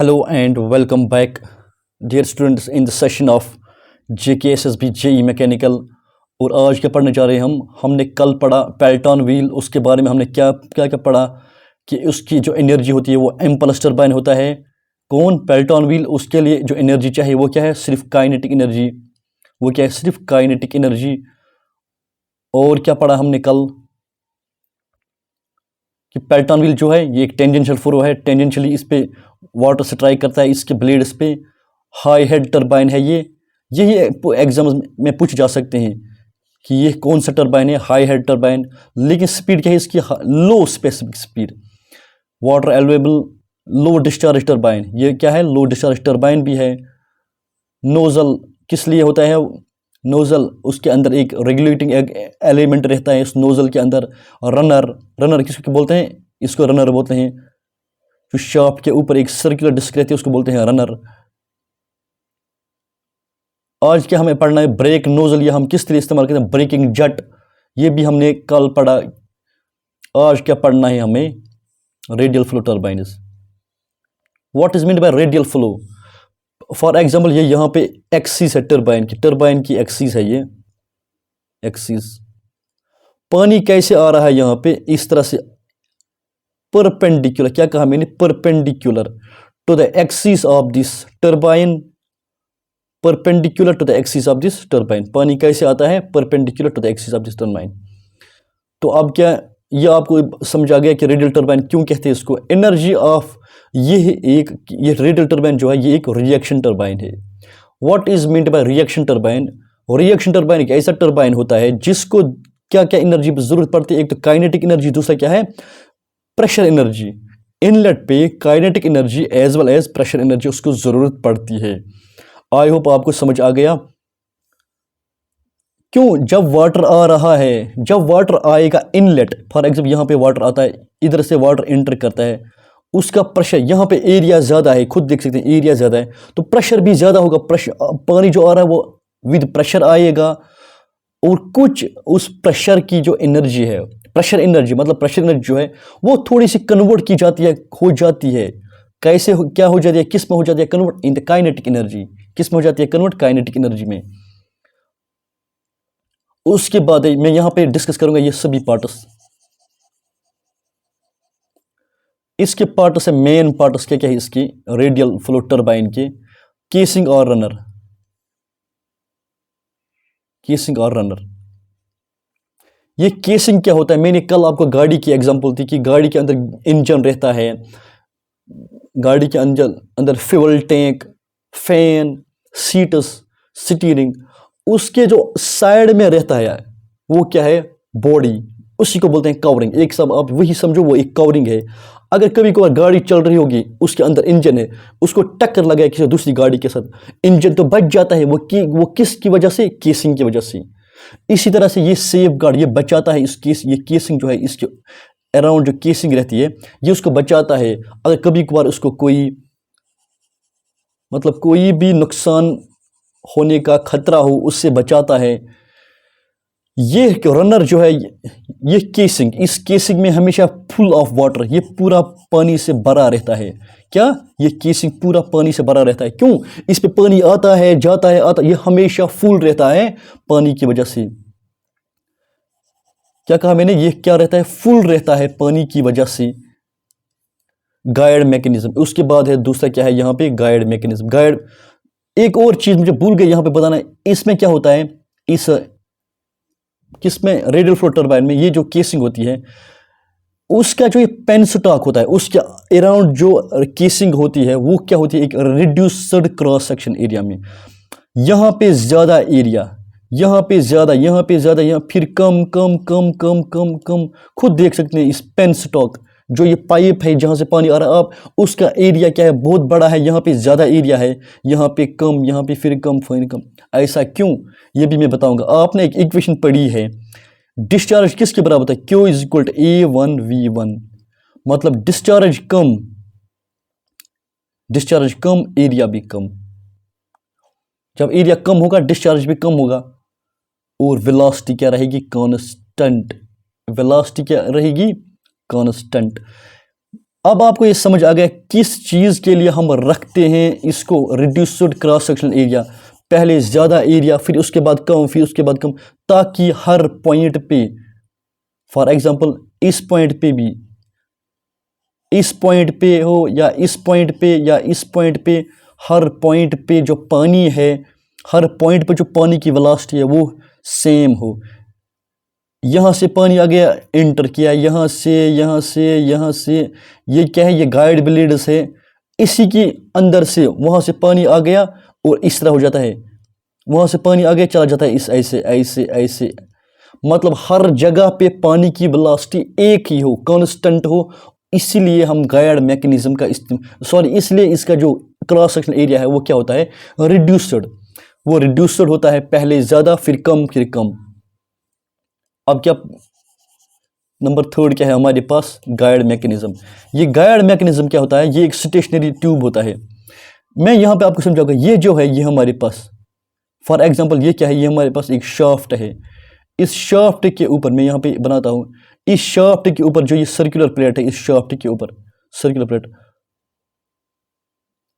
Hello and welcome back, dear students, in the session of JKSSB JE mechanical. और आज क्या पढ़ने जा रहे हैं हमने कल पढ़ा पेल्टन व्हील, उसके बारे में हमने क्या क्या क्या पढ़ा कि उसकी जो एनर्जी होती है वो एम प्लस टर्बाइन होता है। कौन? Pelton wheel. उसके लिए जो एनर्जी चाहिए वो क्या है? सिर्फ काइनेटिक एनर्जी। वो क्या है? सिर्फ काइनेटिक एनर्जी। और क्या पढ़ा हमने कल कि पेल्टन व्हील जो है ये एक टेंजेंशियल फ्लो है, टेंजेंशियली इस पे वाटर स्ट्राइक करता है इसके ब्लेड्स पे। हाई हेड टर्बाइन है ये। यही एग्जाम्स में पूछ जा सकते हैं कि ये कौन सा टर्बाइन है, हाई हेड टर्बाइन। लेकिन स्पीड क्या है इसकी? लो specific speed. Water allowable low discharge turbine, ये क्या है? लो डिस्चार्ज टर्बाइन भी है। नोजल किस लिए होता है? नोजल उसके अंदर एक रेगुलेटिंग एलिमेंट रहता है इस नोजल के अंदर। रनर किसको बोलते हैं? इसको रनर बोलते हैं। जो शाफ्ट के ऊपर एक सर्कुलर डिस्क रहती है उसको बोलते हैं रनर। आज क्या हमें पढ़ना है? ब्रेक नोजल, ये हम किस तरह इस्तेमाल करते हैं? ब्रेकिंग जेट, ये भी हमने कल पढ़ा। आज क्या पढ़ना है हमें? Radial flow turbines. What is mean by radial flow? For example ये यहाँ पे एक्सिस है टर्बाइन की एक्सिस है, ये एक्सिस। पानी कैसे आ रहा है यहाँ पे? इस तरह से परपेंडिकुलर। क्या कहा मैंने? Perpendicular to the axis of this turbine. Perpendicular to the axis of this turbine. पानी कैसे आता है? Perpendicular to the axis of this turbine. तो अब क्या ये आपको समझ आ गया कि रेडियल टर्बाइन क्यों कहते हैं इसको? एनर्जी ऑफ ये रेडियल टर्बाइन जो है ये एक रिएक्शन टर्बाइन है। What is meant by reaction turbine? Reaction turbine एक ऐसा टर्बाइन होता है जिसको क्या क्या एनर्जी की जरूरत पड़ती है? एक तो काइनेटिक एनर्जी, दूसरा क्या है? Pressure energy. इनलेट पे kinetic energy as well as pressure energy उसको जरूरत पड़ती है। आई होप आपको समझ आ गया। क्यों? जब वाटर आ रहा है, जब वाटर आएगा इनलेट, फॉर एग्जाम्पल यहाँ पे वाटर आता है, इधर से वाटर एंटर करता है, उसका प्रेशर यहाँ पे एरिया ज़्यादा है, खुद देख सकते हैं एरिया ज़्यादा है तो प्रेशर भी ज़्यादा होगा। प्रेशर, पानी जो आ रहा है वो विद प्रेशर आएगा। और कुछ उस प्रेशर की जो एनर्जी है, प्रेशर एनर्जी मतलब प्रेशर एनर्जी जो है वो थोड़ी सी कन्वर्ट की जाती है, हो जाती है। कैसे क्या हो जाती है? किस में हो जाती है convert? In the kinetic energy. किस में हो जाती है कन्वर्ट? काइनेटिक एनर्जी में। उसके बाद मैं यहाँ पे डिस्कस करूंगा ये सभी पार्ट्स। इसके पार्ट्स है, मेन पार्ट्स क्या क्या है इसकी रेडियल फ्लो टर्बाइन के? केसिंग और रनर। केसिंग और रनर। ये केसिंग क्या होता है? मैंने कल आपको गाड़ी की एग्जांपल दी कि गाड़ी के अंदर इंजन रहता है, गाड़ी के अंदर fuel tank, fan, seats, steering, उसके जो साइड में रहता है वो क्या है? बॉडी। उसी को बोलते हैं कवरिंग। एक सब आप वही समझो, वो एक कवरिंग है। अगर कभी कभार गाड़ी चल रही होगी, उसके अंदर इंजन है, उसको टक्कर लगा किसी दूसरी गाड़ी के साथ, इंजन तो बच जाता है। वो किसकी वजह से? केसिंग की वजह से। इसी तरह से ये सेफ गार्ड, ये बचाता है इस केस, ये केसिंग जो है इसके अराउंड जो केसिंग रहती है ये उसको बचाता है। अगर कभी कभार उसको कोई भी नुकसान होने का खतरा हो उससे बचाता है। ये रनर जो है ये केसिंग, इस केसिंग में हमेशा फुल ऑफ वाटर, ये पूरा पानी से भरा रहता है। क्या? ये केसिंग पूरा पानी से भरा रहता है। क्यों? इस पे पानी आता है, जाता है, आता, ये हमेशा फुल रहता है पानी की वजह से। क्या कहा मैंने? ये क्या रहता है? फुल रहता है पानी की वजह से। Guide mechanism. उसके बाद है दूसरा क्या है यहाँ पे? Guide mechanism. गाइड, एक और चीज मुझे भूल गई यहाँ पे बताना, इसमें क्या होता है? इस किसमें? रेडियल फ्लो टर्बाइन में ये जो केसिंग होती है उसका जो ये पेनस्टॉक होता है, उसके अराउंड जो केसिंग होती है वो क्या होती है? एक रिड्यूस्ड क्रॉस सेक्शन एरिया में। यहाँ पे ज्यादा एरिया, यहाँ पे ज्यादा, यहाँ पे ज्यादा, यहाँ फिर कम कम कम कम कम कम। खुद देख सकते हैं इस पेनस्टॉक, जो ये पाइप है जहाँ से पानी आ रहा है, आप उसका एरिया क्या है? बहुत बड़ा है। यहाँ पे ज़्यादा एरिया है, यहाँ पे कम, यहाँ पे फिर कम, फिर कम। ऐसा क्यों? ये भी मैं बताऊंगा। आपने एक इक्वेशन पढ़ी है, डिस्चार्ज किसके बराबर होता है? Q is equal to A1V1। मतलब डिस्चार्ज कम, एरिया भी कम। जब एरिया कम होगा डिस्चार्ज भी कम होगा। और वेलोसिटी क्या रहेगी? कांस्टेंट। वेलोसिटी क्या रहेगी? कांस्टेंट। अब आपको ये समझ आ गया किस चीज़ के लिए हम रखते हैं इसको रिड्यूस्ड क्रॉस सेक्शनल एरिया, पहले ज़्यादा एरिया फिर उसके बाद कम फिर उसके बाद कम, ताकि हर पॉइंट पे, फॉर एग्जांपल इस पॉइंट पे भी, इस पॉइंट पे हो या इस पॉइंट पे या इस पॉइंट पे, हर पॉइंट पे जो पानी है, हर पॉइंट पे जो पानी की वेलोसिटी है वो सेम हो। यहाँ से पानी आ गया, एंटर किया, यहाँ से यहाँ से यहाँ से, ये क्या है, ये गाइड ब्लेड्स है, इसी के अंदर से वहाँ से पानी आ गया और इस तरह हो जाता है, वहाँ से पानी आ गया चला जाता है इस ऐसे ऐसे ऐसे, मतलब हर जगह पे पानी की वेलोसिटी एक ही हो, कांस्टेंट हो। इसीलिए हम गाइड मैकेनिज्म का इसलिए इसका जो क्रॉस सेक्शनल एरिया है वो क्या होता है, रिड्यूस्ड। वो रिड्यूस्ड होता है, पहले ज़्यादा फिर कम फिर कम। अब क्या नंबर थर्ड क्या है हमारे पास, गाइड मैकेनिज्म। ये गाइड मैकेनिज्म क्या होता है, ये एक स्टेशनरी ट्यूब होता है। मैं यहाँ पे आपको समझाऊंगा, ये जो है ये हमारे पास, फॉर एग्जांपल ये क्या है, ये हमारे पास एक शाफ्ट है। इस शाफ्ट के ऊपर मैं यहाँ पे बनाता हूँ, इस शाफ्ट के ऊपर जो ये सर्कुलर प्लेट है, इस शाफ्ट के ऊपर सर्कुलर प्लेट,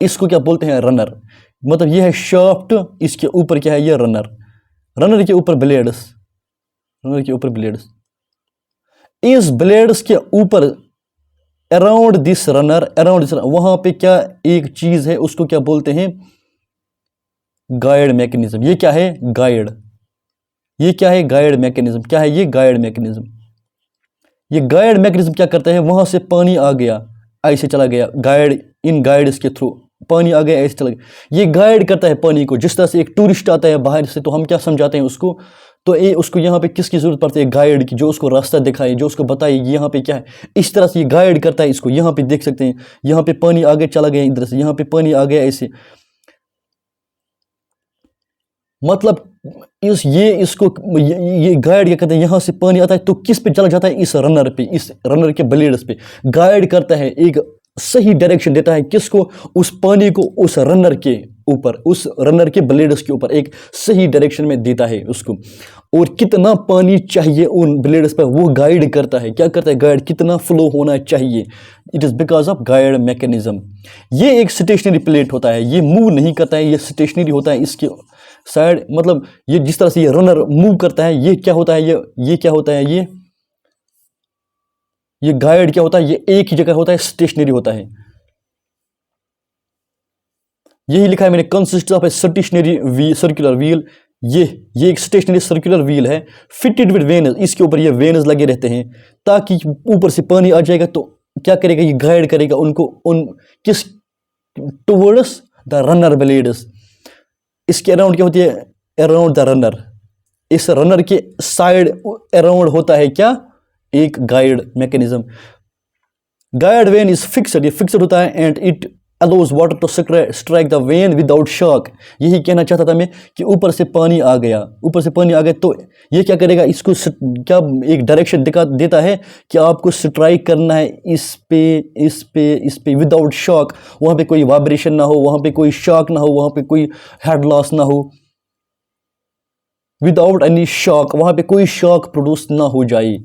इसको क्या बोलते हैं, रनर। मतलब ये है शाफ्ट, इसके ऊपर क्या है, ये रनर। रनर के ऊपर ब्लेड्स, रनर के ऊपर ब्लेड्स, इस ब्लेड्स के ऊपर around this runner, around this, वहां पे क्या एक चीज है, उसको क्या बोलते हैं, गाइड मैकेनिज्म। ये क्या है, गाइड। ये क्या है, गाइड मैकेनिज्म। क्या है ये, गाइड मैकेनिज्म। ये गाइड मैकेनिज्म क्या करता है, वहां से पानी आ गया ऐसे चला गया, गाइड इन गाइड्स के थ्रू पानी आ गया ऐसे चला गया, ये गाइड करता है पानी को। जिस तरह से एक टूरिस्ट आता है बाहर से, तो हम क्या समझाते हैं उसको, तो ये उसको यहाँ पे किसकी जरूरत पड़ती है, गाइड की, जो उसको रास्ता दिखाए, जो उसको बताए यहाँ पे क्या है। इस तरह से ये गाइड करता है इसको। यहाँ पे देख सकते हैं, यहाँ पे पानी आगे चला गया इधर से, यहाँ पे पानी आ गया ऐसे, मतलब इसको ये गाइड क्या करता है, यहाँ से पानी आता है तो किस पे चला जाता है, इस रनर पे, इस रनर के ब्लेड्स पे गाइड करता है, एक सही डायरेक्शन देता है किसको, उस पानी को उस रनर के ऊपर, उस रनर के ब्लेड्स के ऊपर एक सही डायरेक्शन में देता है उसको। और कितना पानी चाहिए उन ब्लेड्स पर वो गाइड करता है, क्या करता है, गाइड कितना फ्लो होना चाहिए। It is because of guide mechanism. ये एक स्टेशनरी प्लेट होता है, ये मूव नहीं करता है, ये स्टेशनरी होता है। इसके साइड मतलब ये जिस तरह से ये रनर मूव करता है, ये क्या होता है, ये क्या होता है, ये गाइड क्या होता है, ये एक ही जगह होता है, स्टेशनरी होता है। यही लिखा है मैंने, consist of a stationary circular wheel. ये एक स्टेशनरी सर्कुलर व्हील है, फिटेड विद वेन्स। इसके ऊपर ये वेन्स लगे रहते हैं, ताकि ऊपर से पानी आ जाएगा तो क्या करेगा, ये गाइड करेगा उनको, उन किस, टुवर्ड्स द रनर ब्लेड्स। इसके अराउंड क्या होती है, अराउंड द रनर। इस रनर के साइड अराउंड होता है क्या, एक guide mechanism. Guide vane is fixed, ये फिक्स्ड होता है, and it allows water to strike the vane without shock. यही कहना चाहता था मैं कि ऊपर से पानी आ गया, ऊपर से पानी आ गया तो ये क्या करेगा, इसको क्या एक डायरेक्शन दिखा देता है कि आपको स्ट्राइक करना है इस पे इस पे इस पे विदाउट शॉक। वहाँ पे कोई वाइब्रेशन ना हो, वहाँ पे कोई शॉक ना हो, वहाँ पे कोई हेड लॉस ना हो, विदाउट एनी शॉक, वहाँ पे कोई शॉक प्रोड्यूस ना हो जाए।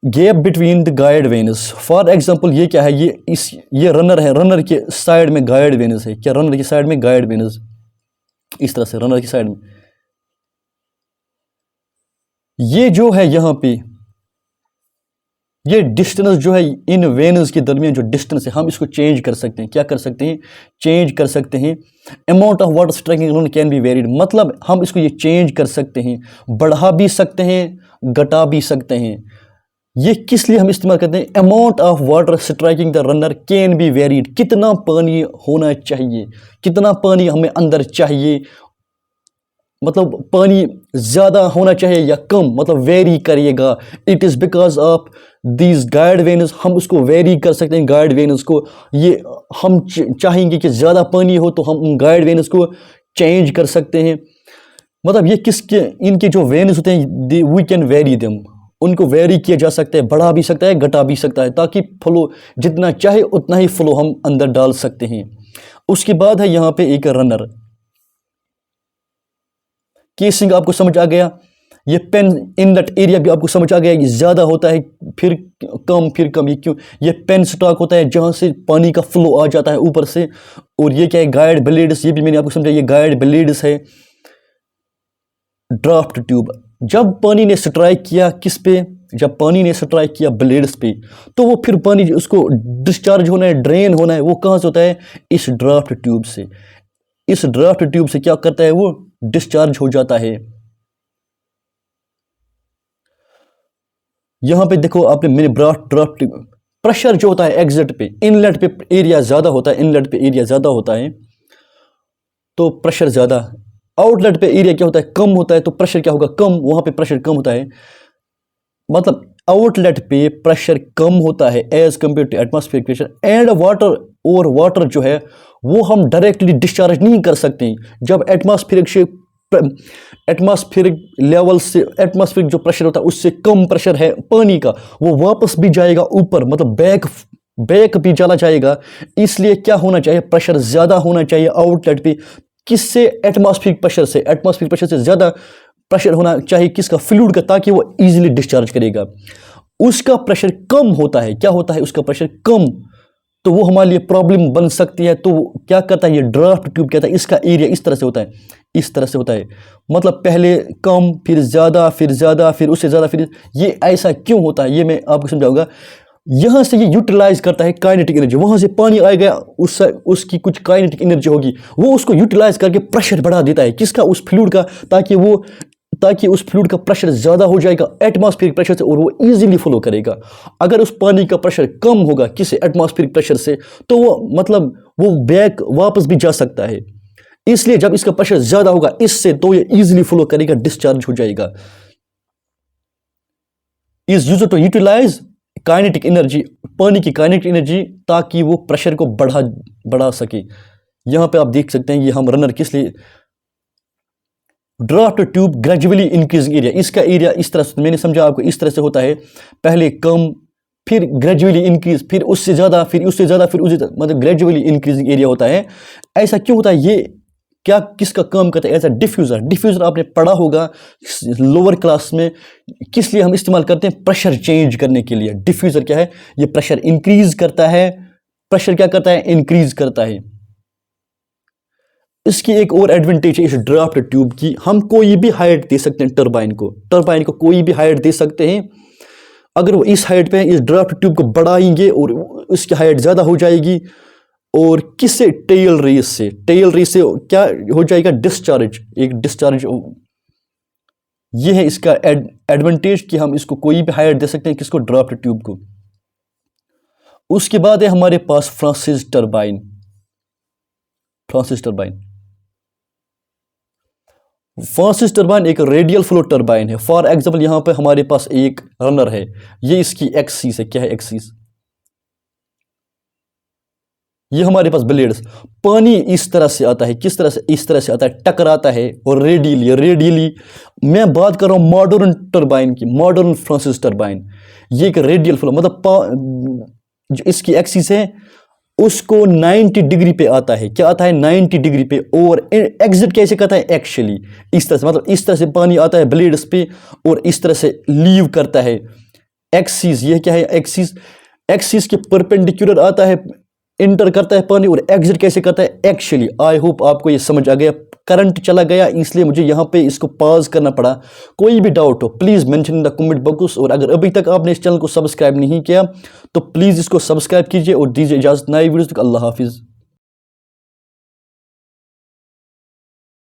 Gap between the guide veins, for example ये क्या है, ये रनर है, रनर के साइड में गाइड वेन्स है। क्या, रनर की साइड में गाइड वेन्स, इस तरह से रनर की साइड में ये जो है, यहाँ पे ये डिस्टेंस जो है इन वेन्स के दरमियान जो डिस्टेंस है, हम इसको चेंज कर सकते हैं। क्या कर सकते हैं, चेंज कर सकते हैं। Amount of water striking can be varied, मतलब हम इसको ये चेंज कर सकते हैं, बढ़ा भी सकते हैं, घटा भी सकते हैं। ये किस लिए हम इस्तेमाल करते हैं, amount of water striking the runner can be varied, कितना पानी होना चाहिए, कितना पानी हमें अंदर चाहिए, मतलब पानी ज़्यादा होना चाहिए या कम, मतलब वेरी करिएगा। It is because of these guide veins, हम उसको वेरी कर सकते हैं गाइड वेन्स को। ये हम चाहेंगे कि ज़्यादा पानी हो तो हम गाइड वेन्स को चेंज कर सकते हैं। मतलब ये किसके, इनके जो वेन्स होते हैं, वी कैन वेरी देम, उनको वेरी किया जा सकता है, बढ़ा भी सकता है, घटा भी सकता है, ताकि फ्लो जितना चाहे उतना ही फ्लो हम अंदर डाल सकते हैं। उसके बाद है यहाँ पे एक रनर। केसिंग आपको समझ आ गया, ये पेन इनलेट एरिया भी आपको समझ आ गया कि ज़्यादा होता है फिर कम, ये क्यों? ये पेन स्टॉक होता है जहाँ से पानी का फ्लो आ जाता है ऊपर से। और ये क्या है? गाइड ब्लेड्स, ये भी मैंने आपको समझा, ये गाइड ब्लेड्स है। ड्राफ्ट ट्यूब, जब पानी ने स्ट्राइक किया किस पे? जब पानी ने स्ट्राइक किया ब्लेड्स पे, तो वो फिर पानी उसको डिस्चार्ज होना है, ड्रेन होना है, वो कहाँ से होता है? इस ड्राफ्ट ट्यूब से। इस ड्राफ्ट ट्यूब से क्या करता है? वो डिस्चार्ज हो जाता है। यहां पे देखो आपने, मैंने ड्राफ्ट प्रेशर जो होता है एग्जिट पे, इनलेट पे एरिया ज़्यादा होता है, इनलेट पे एरिया ज़्यादा होता है तो प्रेशर ज़्यादा। आउटलेट पे एरिया क्या होता है? कम होता है तो प्रेशर क्या होगा? कम। वहां पे प्रेशर कम होता है, मतलब आउटलेट पे प्रेशर कम होता है as compared to atmospheric pressure. And water, और वाटर जो है वो हम डायरेक्टली डिस्चार्ज नहीं कर सकते। जब एटमॉस्फेरिक लेवल से, एटमॉस्फेरिक जो प्रेशर होता है उससे कम प्रेशर है पानी का, वो वापस भी जाएगा ऊपर, मतलब बैक भी चला जाएगा। इसलिए क्या होना चाहिए? प्रेशर ज़्यादा होना चाहिए आउटलेट पे। किससे? एटमॉस्फेरिक प्रेशर से। एटमॉस्फेरिक प्रेशर से ज़्यादा प्रेशर होना चाहिए किसका? फ्लूइड का, ताकि वो इजीली डिस्चार्ज करेगा। उसका प्रेशर कम होता है, क्या होता है? उसका प्रेशर कम, तो वो हमारे लिए प्रॉब्लम बन सकती है। तो क्या करता है ये ड्राफ्ट ट्यूब? कहता है इसका एरिया इस तरह से होता है, इस तरह से होता है, मतलब पहले कम, फिर ज़्यादा, फिर ज़्यादा, फिर उससे ज़्यादा, फिर ये ऐसा क्यों होता है ये मैं आपको समझाऊंगा। यहाँ से ये यूटिलाइज करता है काइनेटिक एनर्जी। वहाँ से पानी आ गया, उसकी कुछ काइनेटिक एनर्जी होगी, वो उसको यूटिलाइज करके प्रेशर बढ़ा देता है किसका? उस फ्लूइड का, ताकि उस फ्लूइड का प्रेशर ज़्यादा हो जाएगा एटमॉस्फेरिक प्रेशर से और वो इजीली फ्लो करेगा। अगर उस पानी का प्रेशर कम होगा किसी एटमॉस्फेरिक प्रेशर से, तो वो मतलब वो बैक वापस भी जा सकता है। इसलिए जब इसका प्रेशर ज़्यादा होगा इससे, तो ये इजीली फ्लो करेगा, डिस्चार्ज हो जाएगा। Is used to utilize kinetic energy, पानी की काइनेटिक एनर्जी, ताकि वो प्रेशर को बढ़ा सके। यहां पे आप देख सकते हैं ये हम रनर किस लिए, draft tube gradually increasing area. इसका एरिया इस तरह से, मैंने समझा आपको, इस तरह से होता है, पहले कम, फिर ग्रेजुअली इंक्रीज, फिर उससे ज़्यादा, फिर उससे ज़्यादा, फिर उससे, मतलब ग्रेजुअली इंक्रीजिंग एरिया होता है। ऐसा क्यों होता है? ये क्या किसका काम करता है? एज अ डिफ्यूज़र आपने पढ़ा होगा लोअर क्लास में। किस लिए हम इस्तेमाल करते हैं? प्रेशर चेंज करने के लिए। डिफ्यूज़र क्या है? ये प्रेशर इंक्रीज करता है। प्रेशर क्या करता है? इंक्रीज करता है। इसकी एक और एडवांटेज है इस ड्राफ्ट ट्यूब की, हम कोई भी हाइट दे सकते हैं टरबाइन को कोई भी हाइट दे सकते हैं। अगर वो इस हाइट पे है, इस ड्राफ्ट ट्यूब को बढ़ाएंगे और उसकी हाइट ज़्यादा हो जाएगी, और किससे? टेल रेस से क्या हो जाएगा? डिस्चार्ज, एक डिस्चार्ज। ये है इसका एडवांटेज कि हम इसको कोई भी हाइट दे सकते हैं, किसको? ड्राफ्ट ट्यूब को। उसके बाद है हमारे पास फ्रांसिस टरबाइन। फ्रांसिस टरबाइन एक रेडियल फ्लो टरबाइन है। फॉर एग्जाम्पल यहाँ पे हमारे पास एक रनर है, ये इसकी एक्सिस है। क्या है एक्सिस? ये हमारे पास ब्लेड्स, पानी इस तरह से आता है, किस तरह से? इस तरह से आता है, टकराता है, और रेडियली मैं बात कर रहा हूँ मॉडर्न टरबाइन की, मॉडर्न फ्रांसिस टरबाइन। ये एक रेडियल फ्लो, मतलब जो इसकी एक्सिस है उसको 90 डिग्री पे आता है। क्या आता है? 90 डिग्री पे। और एग्जिट कैसे करता है? एक्चुअली इस तरह से, मतलब इस तरह से पानी आता है ब्लेड्स पे और इस तरह से लीव करता है। एक्सिस, ये क्या है? एक्सिस के परपेंडिकुलर आता है, इंटर करता है पानी, और एग्जिट कैसे करता है? एक्चुअली। आई होप आपको ये समझ आ गया। करंट चला गया इसलिए मुझे यहाँ पे इसको पॉज करना पड़ा। कोई भी डाउट हो please mention in the comment box, और अगर अभी तक आपने इस चैनल को सब्सक्राइब नहीं किया तो प्लीज़ इसको सब्सक्राइब कीजिए और दीजिए इजाज़त नए वीडियोस तक। अल्लाह हाफिज़।